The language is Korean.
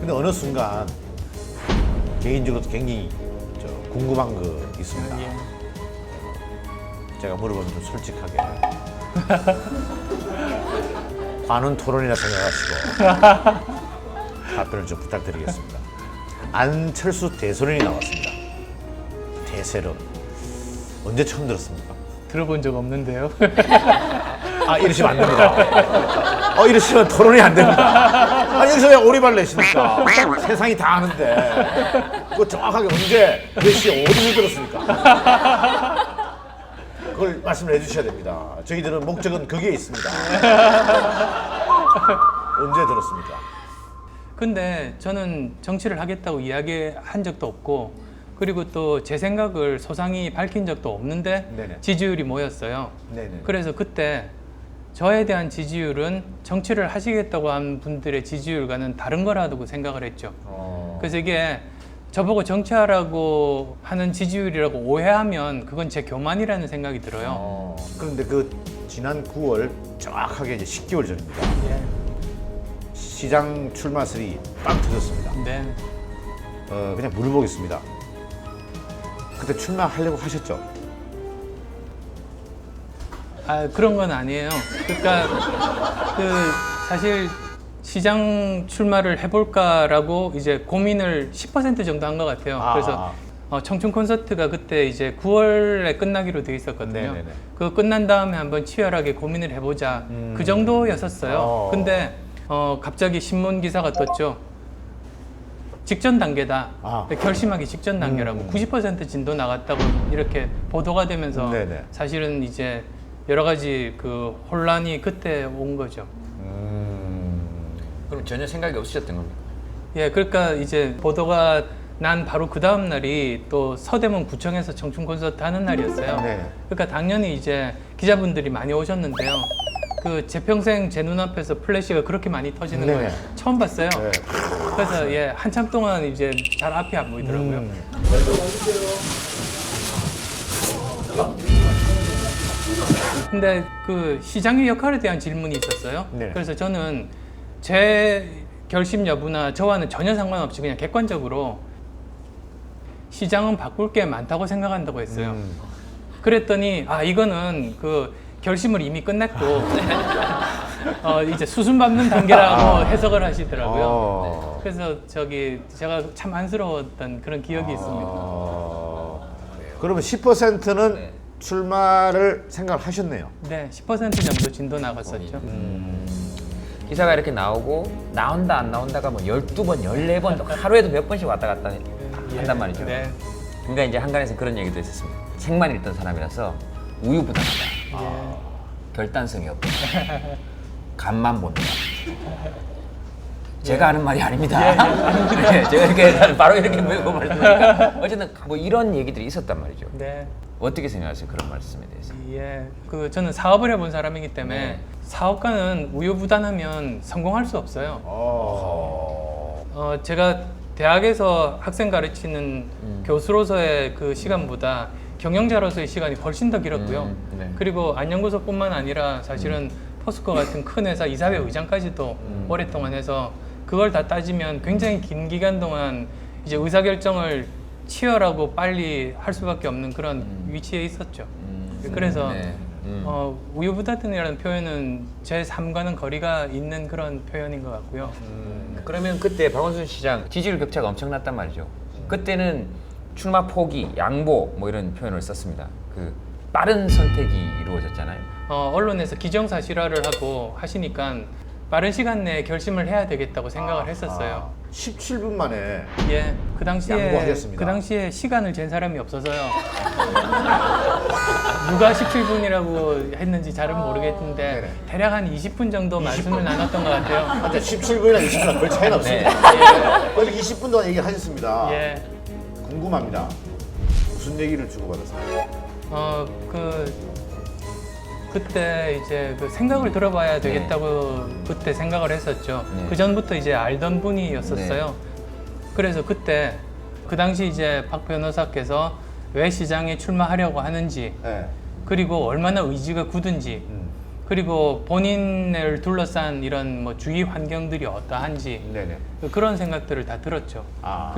근데 어느 순간 개인적으로도 굉장히 궁금한 거 있습니다. 예. 제가 물어보면 좀 솔직하게 관훈 토론이라 생각하시고 답변을 좀 부탁드리겠습니다. 안철수 대선인이 나왔습니다. 대세론 언제 처음 들었습니까? 들어본 적 없는데요. 아, 이러시면 안 됩니다. 이러시면 토론이 안 됩니다. 아니, 여기서 왜 오리발 내십니까? 세상이 다 아는데. 그거 정확하게 언제, 몇 시에, 어디서 들었습니까? 그걸 말씀을 해주셔야 됩니다. 저희들은 목적은 거기에 있습니다. 언제 들었습니까? 근데 저는 정치를 하겠다고 이야기한 적도 없고, 그리고 또 제 생각을 소상히 밝힌 적도 없는데 네네. 지지율이 모였어요. 네네. 그래서 그때 저에 대한 지지율은 정치를 하시겠다고 한 분들의 지지율과는 다른 거라고 생각을 했죠. 그래서 이게 저보고 정치하라고 하는 지지율이라고 오해하면 그건 제 교만이라는 생각이 들어요. 그런데 그 지난 9월 정확하게 이제 10개월 전입니다. 시장 출마설이 빵 터졌습니다. 네. 그냥 물어보겠습니다. 그때 출마하려고 하셨죠? 아, 그런 건 아니에요. 그러니까 사실 시장 출마를 해볼까라고 이제 고민을 10% 정도 한 것 같아요. 그래서 청춘 콘서트가 그때 이제 9월에 끝나기로 돼 있었거든요. 네네네. 그거 끝난 다음에 한번 치열하게 고민을 해보자. 그 정도였었어요. 근데 갑자기 신문 기사가 떴죠. 직전 단계다. 결심하기 직전 단계라고 90% 진도 나갔다고 이렇게 보도가 되면서 네네. 사실은 이제 여러 가지 그 혼란이 그때 온 거죠. 그럼 전혀 생각이 없으셨던 겁니까? 예, 그러니까 이제 보도가 난 바로 그 다음 날이 또 서대문 구청에서 청춘 콘서트 하는 날이었어요. 네. 그러니까 당연히 이제 기자분들이 많이 오셨는데요. 그 제 평생 제 눈앞에서 플래시가 그렇게 많이 터지는 네. 걸 처음 봤어요. 네. 그래서 예, 한참 동안 이제 잘 앞이 안 보이더라고요. 근데 그 시장의 역할에 대한 질문이 있었어요. 네. 그래서 저는 제 결심 여부나 저와는 전혀 상관없이 그냥 객관적으로 시장은 바꿀 게 많다고 생각한다고 했어요. 그랬더니 이거는 그 결심을 이미 끝냈고 이제 수순 밟는 단계라고 해석을 하시더라고요. 그래서 제가 참 안쓰러웠던 그런 기억이 있습니다. 그러면 10%는 출마를 생각을 하셨네요. 네, 10% 정도 진도 나갔었죠. 기사가 이렇게 나오고 나온다 안 나온다가 뭐 12번, 14번 하루에도 몇 번씩 왔다 갔다 한단 말이죠. 네. 그러니까 이제 한간에서 그런 얘기도 있었습니다. 책만 읽던 사람이라서 우유부단하다. 결단성이 없다. 간만 본다. 제가 하는 말이 아닙니다. 네, 제가 이렇게 바로 이렇게 메고 말씀드리니까 어쨌든 뭐 이런 얘기들이 있었단 말이죠. 네. 어떻게 생각하세요? 그런 말씀에 대해서? 예, 저는 사업을 해본 사람이기 때문에 네. 사업가는 우유부단하면 성공할 수 없어요. 제가 대학에서 학생 가르치는 교수로서의 그 시간보다 경영자로서의 시간이 훨씬 더 길었고요. 네. 그리고 안연구소뿐만 아니라 사실은 포스코 같은 큰 회사 이사회 의장까지도 오랫동안 해서 그걸 다 따지면 굉장히 긴 기간 동안 이제 의사결정을 치열하고 빨리 할 수밖에 없는 그런 위치에 있었죠. 그래서 네. 우유부단이라는 표현은 제 삶과는 거리가 있는 그런 표현인 것 같고요. 그러면 그때 박원순 시장 지지율 격차가 엄청났단 말이죠. 그때는 출마 포기, 양보 뭐 이런 표현을 썼습니다. 그 빠른 선택이 이루어졌잖아요. 언론에서 기정사실화를 하고 하시니까 빠른 시간 내에 결심을 해야 되겠다고 생각을 했었어요. 17분 만에 예, 그 당시에 양보하셨습니다. 시간을 잰 사람이 없어서요. 누가 17분이라고 했는지 잘은 모르겠는데 네네. 대략 한 20분 정도 말씀을 나눴던 것 같아요. 17분이나 20분이나 별 차이는 없습니다. 이렇게 20분 동안 얘기하셨습니다. 예, 궁금합니다. 무슨 얘기를 주고받았습니까? 그때 이제 그 생각을 들어봐야 되겠다고 그때 생각을 했었죠. 네. 그 전부터 이제 알던 분이었었어요. 그래서 그때 그 당시 이제 박 변호사께서 왜 시장에 출마하려고 하는지 네. 그리고 얼마나 의지가 굳은지 그리고 본인을 둘러싼 이런 뭐 주위 환경들이 어떠한지 네네. 그런 생각들을 다 들었죠. 아.